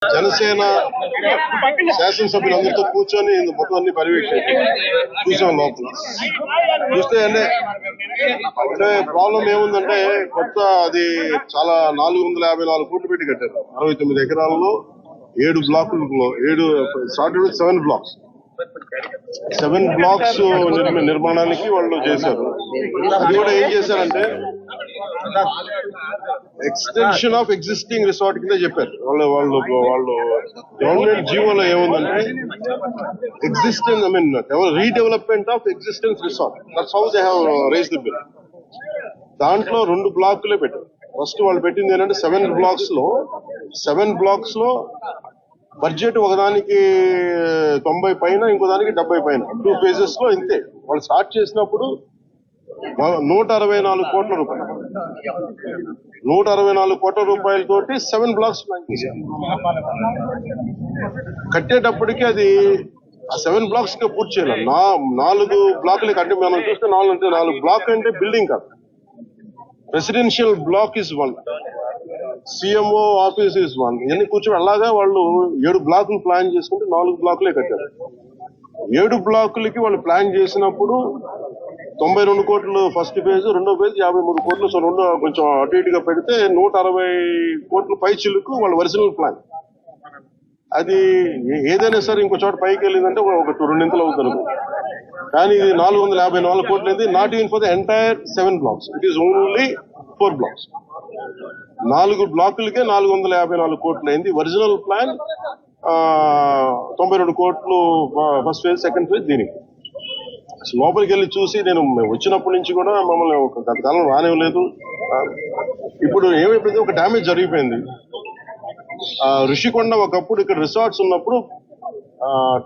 జనసేన శాసనసభ్యులందరితో కూర్చొని మొత్తం అన్ని పర్యవేక్షణ చూసాం. లోపల చూస్తే అంటే ప్రాబ్లం ఏముందంటే కొత్త అది చాలా 454 కోట్లు పెట్టి కట్టారు. 69 ఎకరాల్లో 7 బ్లాకుల్లో 7 బ్లాక్స్ 7 బ్లాక్స్ నిర్మాణానికి వాళ్ళు చేశారు. అది కూడా ఏం చేశారంటే ఎక్స్టెన్షన్ ఆఫ్ ఎగ్జిస్టింగ్ రిసార్ట్ కింద చెప్పారు. వాళ్ళు గవర్నమెంట్ జీవోలో ఏముందంటే existence redevelopment of existence resort. That's how they have raised the bill. దాంట్లో 2 బ్లాకులే పెట్టారు. ఫస్ట్ వాళ్ళు పెట్టింది ఏంటంటే 7 బ్లాక్స్ లో బడ్జెట్ ఒకదానికి 90 పైన, ఇంకో దానికి 70 పైన, 2 phases లో ఇంతే. వాళ్ళు స్టార్ట్ చేసినప్పుడు 164 కోట్ల రూపాయలు 164 కోట్ల రూపాయలతోటి 7 బ్లాక్స్ ప్లాన్ చేశారు. కట్టేటప్పటికి అది 7 బ్లాక్స్ గా పూర్తి చేయాలి. 4 బ్లాకులు కట్టి మనం చూస్తే 4 బ్లాక్ అంటే బిల్డింగ్ కాదు. Residential block is 1, CMO office is 1. ఇవన్నీ కూర్చొని అలాగా వాళ్ళు 7 బ్లాకులు ప్లాన్ చేసుకుంటే 4 బ్లాకులే కట్టారు. 7 బ్లాకులకి వాళ్ళు ప్లాన్ చేసినప్పుడు 92 కోట్లు ఫస్ట్ ఫేజ్, రెండో ఫేజ్ 53 కోట్లు. సో రెండో కొంచెం అటు ఇటుగా పెడితే 160 కోట్ల పై చిలుకు వాళ్ళ ఒరిజినల్ ప్లాన్. అది ఏదైనా సరే ఇంకో చోట పైకి వెళ్ళిందంటే ఒక 2 ఇంతలు అవుతుంది. కానీ ఇది 454 కోట్లు అయింది. Not even for the entire 7 blocks, it is only 4 blocks. 4 బ్లాకులకే 454 కోట్లు అయింది. ఒరిజినల్ ప్లాన్ 92 కోట్లు ఫస్ట్ ఫేజ్, సెకండ్ ఫేజ్. దీనికి లోపలికి వెళ్ళి చూసి నేను వచ్చినప్పటి నుంచి కూడా మమ్మల్ని ఒక గత కాలం రానివ్వలేదు. ఇప్పుడు ఏమైపోయింది, ఒక డ్యామేజ్ జరిగిపోయింది. ఋషికొండ ఒకప్పుడు ఇక్కడ రిసార్ట్స్ ఉన్నప్పుడు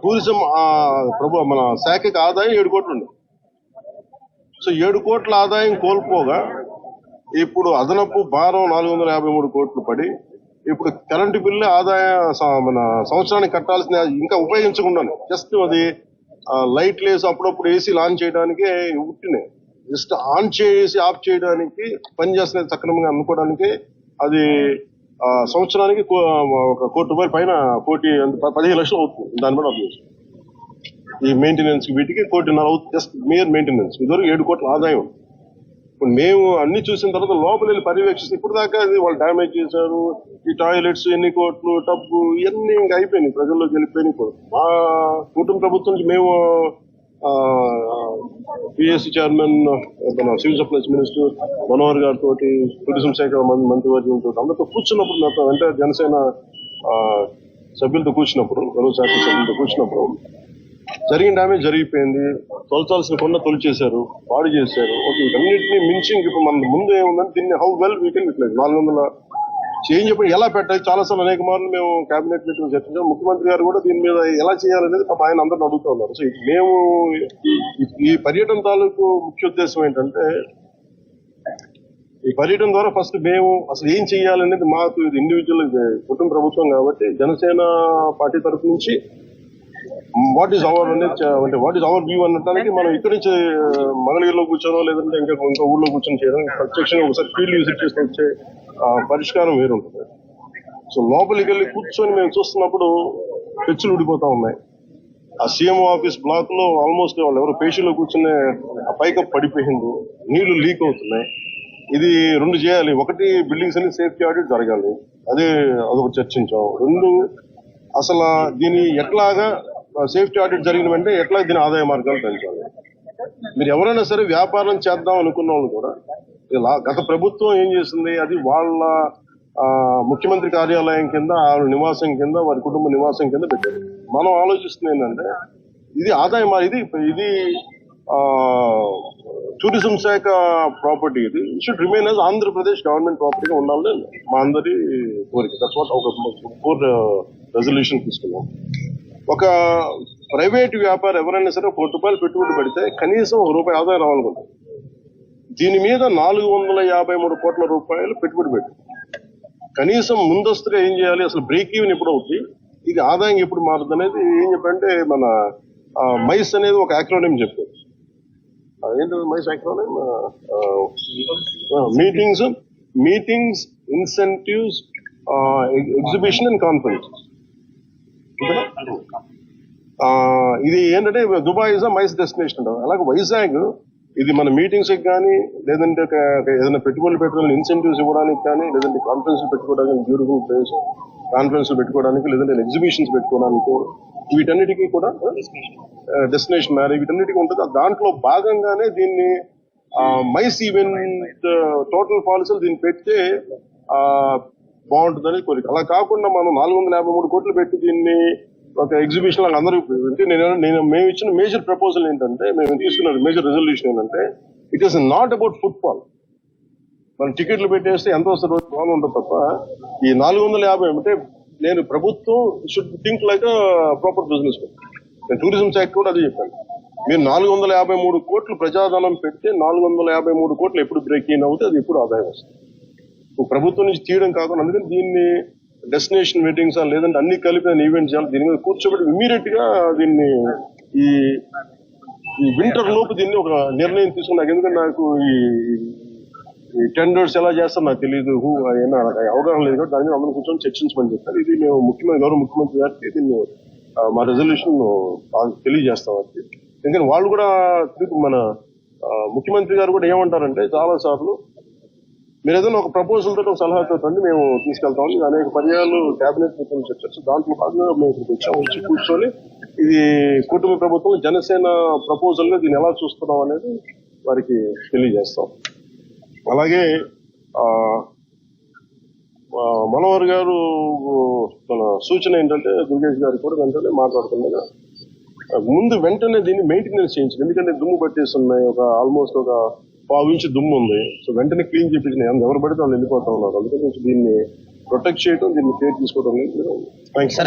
టూరిజం మన శాఖకి ఆదాయం 7 కోట్లు ఉంది. సో 7 కోట్ల ఆదాయం కోల్పోగా ఇప్పుడు అదనపు భారం 453 కోట్లు పడి ఇప్పుడు కరెంటు బిల్లు మన సంవత్సరానికి కట్టాల్సిన ఇంకా ఉపయోగించకుండా జస్ట్ అది లైట్ లేసి అప్పుడప్పుడు ఏసీ లాంచ్ చేయడానికి ఉట్టినాయి. జస్ట్ ఆన్ చేసి ఆఫ్ చేయడానికి పనిచేస్తున్నది సక్రమంగా అనుకోవడానికి అది సంవత్సరానికి 1 కోటి రూపాయల పైన 15 లక్షలు అవుతుంది. దాని మీద అప్లై ఈ మెయింటెనెన్స్ వీటికి 1.5 కోటి అవుతుంది. Just mayor maintenance. ఇదివరకు 7 కోట్ల ఆదాయం. ఇప్పుడు మేము అన్ని చూసిన తర్వాత లోపల వెళ్ళి పర్యవేక్షిస్తే ఇప్పుడు దాకా అది వాళ్ళు డ్యామేజ్ చేశారు. ఈ టాయిలెట్స్ ఎన్ని కోట్లు, టబ్బు ఇవన్నీ ఇంకా అయిపోయినాయి, ప్రజల్లోకి వెళ్ళిపోయినాయి. మా కుటుంబ ప్రభుత్వం నుంచి మేము పిఎస్సి చైర్మన్, మన సివిల్ సప్లైస్ మినిస్టర్ మనోహర్ గారితో, టూరిజం శాఖ మంత్రివర్గంతో అందరితో కూర్చున్నప్పుడు, మొత్తం అంటే జనసేన సభ్యులతో కూర్చున్నప్పుడు, శాఖ సభ్యులతో కూర్చున్నప్పుడు జరిగిన డ్యామేజ్ జరిగిపోయింది. తొలచాల్సిన కొండ తొలిచేశారు, పాడు చేశారు. ఓకే, వీటన్నిటిని మించి ఇప్పుడు మన ముందు ఏముందంటే దీన్ని how well we can utilize 400 change చెప్పి ఎలా పెట్టాలి. చాలాసార్లు అనేక మార్లు మేము కేబినెట్ మీటింగ్ చర్చించాం. ముఖ్యమంత్రి గారు కూడా దీని మీద ఎలా చేయాలనేది ఆయన అందరిని అడుగుతూ ఉన్నారు. సో మేము ఈ పర్యటన తాలూకు ముఖ్య ఉద్దేశం ఏంటంటే, ఈ పర్యటన ద్వారా ఫస్ట్ మేము అసలు ఏం చేయాలనేది మాకు ఇది ఇండివిజువల్ కుటుంబ ప్రభుత్వం కాబట్టి జనసేన పార్టీ తరఫు నుంచి వాట్ ఈస్ అవర్ అనేది అంటే వాట్ ఈస్ అవర్ వ్యూ అనడానికి మనం ఇక్కడి నుంచి మంగళగిరిలో కూర్చోనో లేదంటే ఇంకా ఊళ్ళో కూర్చొని చేయడం, ప్రత్యక్షంగా ఒకసారి ఫీల్డ్ విజిట్ చేసి వచ్చే పరిష్కారం వేరుంటుంది. సో లోపలికి వెళ్ళి కూర్చొని మేము చూస్తున్నప్పుడు పెచ్చులు ఉడిపోతా ఉన్నాయి. ఆ సీఎంఓ ఆఫీస్ బ్లాక్ లో ఆల్మోస్ట్ వాళ్ళు ఎవరు పేషీలో కూర్చునే పైకప్పు పడిపోయింది, నీళ్లు లీక్ అవుతున్నాయి. ఇది 2 చేయాలి. ఒకటి, బిల్డింగ్స్ అన్ని సేఫ్టీ ఆడిట్ జరగాలి, అదొక చర్చించాం. 2, అసలు దీని ఎట్లాగా సేఫ్టీ ఆడిట్ జరిగిన వెంటనే ఎట్లా దీని ఆదాయ మార్గాలు పెంచాలి. మీరు ఎవరైనా సరే వ్యాపారం చేద్దాం అనుకున్న వాళ్ళు కూడా గత ప్రభుత్వం ఏం చేసింది, అది వాళ్ళ ముఖ్యమంత్రి కార్యాలయం కింద, వాళ్ళ నివాసం కింద, వారి కుటుంబ నివాసం కింద పెట్టారు. మనం ఆలోచిస్తుంది ఏంటంటే ఇది ఆదాయం, ఇది టూరిజం శాఖ ప్రాపర్టీ. ఇది should remain as Andhra Pradesh government ప్రాపర్టీగా ఉండాలని మా అందరి కోరిక. దట్స్ వాట్ ఒక 4 రెజల్యూషన్ తీసుకున్నాం. ఒక ప్రైవేట్ వ్యాపారం ఎవరైనా సరే 1 కోటి రూపాయలు పెట్టుబడి పెడితే కనీసం ₹1 ఆదాయం రావాలనుకుంటారు. దీని మీద 453 కోట్ల రూపాయలు పెట్టుబడి పెట్టి కనీసం ముందస్తుగా ఏం చేయాలి, అసలు బ్రేక్ ఈవెన్ ఎప్పుడు అవుతుంది, ఇది ఆదాయం ఎప్పుడు మారుతుంది అనేది ఏం చెప్పంటే మన మైస్ అనేది ఒక యాక్రోనిమ్ చెప్పారు. ఏంటి MICE acronym? Meetings, incentives, exhibition and conferences. ఇది ఏంటంటే దుబాయ్ ఇస్ మైస్ డెస్టినేషన్ అంటారు. అలాగే వైజాగ్ ఇది మన మీటింగ్స్ కానీ లేదంటే ఏదైనా పెట్టుబడులు పెట్టడానికి ఇన్సెంటివ్స్ ఇవ్వడానికి కానీ లేదంటే కాన్ఫరెన్స్ పెట్టుకోవడానికి బ్యూటిఫుల్ ప్లేస్ కాన్ఫరెన్స్ పెట్టుకోవడానికి లేదంటే ఎగ్జిబిషన్స్ పెట్టుకోవడానికి వీటన్నిటికీ కూడా డెస్టినేషన్ మ్యారేజ్ వీటన్నిటికీ ఉంటుంది. దాంట్లో భాగంగానే దీన్ని మైస్ ఈవెంట్ టోటల్ పాలసీలు దీన్ని పెడితే బాగుంటుందని కోరిక. అలా కాకుండా మనం 453 కోట్లు పెట్టి దీన్ని ఒక ఎగ్జిబిషన్ లాగా అందరూ మేము ఇచ్చిన మేజర్ ప్రపోజల్ ఏంటంటే మేము తీసుకున్న మేజర్ రెజల్యూషన్ ఏంటంటే it is not about football. మనం టికెట్లు పెట్టేస్తే ఎంత వస్తుంది బాగా ఉంటుంది తప్ప ఈ 450 అంటే నేను ప్రభుత్వం should think like proper business. నేను టూరిజం శాఖ కూడా అదే చెప్పాను. మీరు 453 కోట్లు ప్రజాధనం పెడితే 453 కోట్లు ఎప్పుడు బ్రేక్ ఇన్ అవుతే అది ఎప్పుడు ఆదాయం వస్తుంది. ప్రభుత్వం నుంచి తీయడం కాకుండా అందుకని దీన్ని డెస్టినేషన్ వెడ్డింగ్స్ లేదంటే అన్ని కలిపి ఈవెంట్ చేయాలి. దీని మీద కూర్చోబెట్టి ఇమీడియట్ గా దీన్ని ఈ వింటర్ లోపు దీన్ని ఒక నిర్ణయం తీసుకున్నాక. ఎందుకంటే నాకు ఈ టెండర్స్ ఎలా చేస్తారో నాకు తెలియదు, అవగాహన లేదు కాబట్టి దాని మీద అందరూ కూర్చొని చర్చించమని చెప్పారు. ఇది మేము గౌరవ ముఖ్యమంత్రి గారికి దీన్ని మా రెజల్యూషన్ తెలియజేస్తాం. ఎందుకంటే వాళ్ళు కూడా మన ముఖ్యమంత్రి గారు కూడా ఏమంటారంటే చాలా సార్లు మీరు ఏదైనా ఒక ప్రపోజల్ తోటి ఒక సలహాతో మేము తీసుకెళ్తాం. అనేక పర్యాలు కేబినెట్ మీటింగ్ చర్చ దాంట్లో భాగంగా మేము ఇక్కడికి వచ్చి కూర్చొని ఇది కుటుంబ ప్రభుత్వం జనసేన ప్రపోజల్ గా దీన్ని ఎలా చూస్తున్నాం అనేది వారికి తెలియజేస్తాం. అలాగే మనోహర్ గారు మన సూచన ఏంటంటే దుర్గేష్ గారు కూడా వెంటనే మాట్లాడుతున్నారు వెంటనే దీన్ని మెయింటెనెన్స్ చేయించింది. ఎందుకంటే దుమ్ము పట్టేస్తున్నాయి, ఒక ఆల్మోస్ట్ ఒక 1/4 ఇంచ్ దుమ్ము ఉంది. సో వెంటనే క్లీన్ చేయించిన ఎవరు పడితే వాళ్ళు వెళ్ళిపోతా ఉన్నారు. అందుకని దీన్ని ప్రొటెక్ట్ చేయడం, దీన్ని కేర్ తీసుకోవడం. థ్యాంక్స్.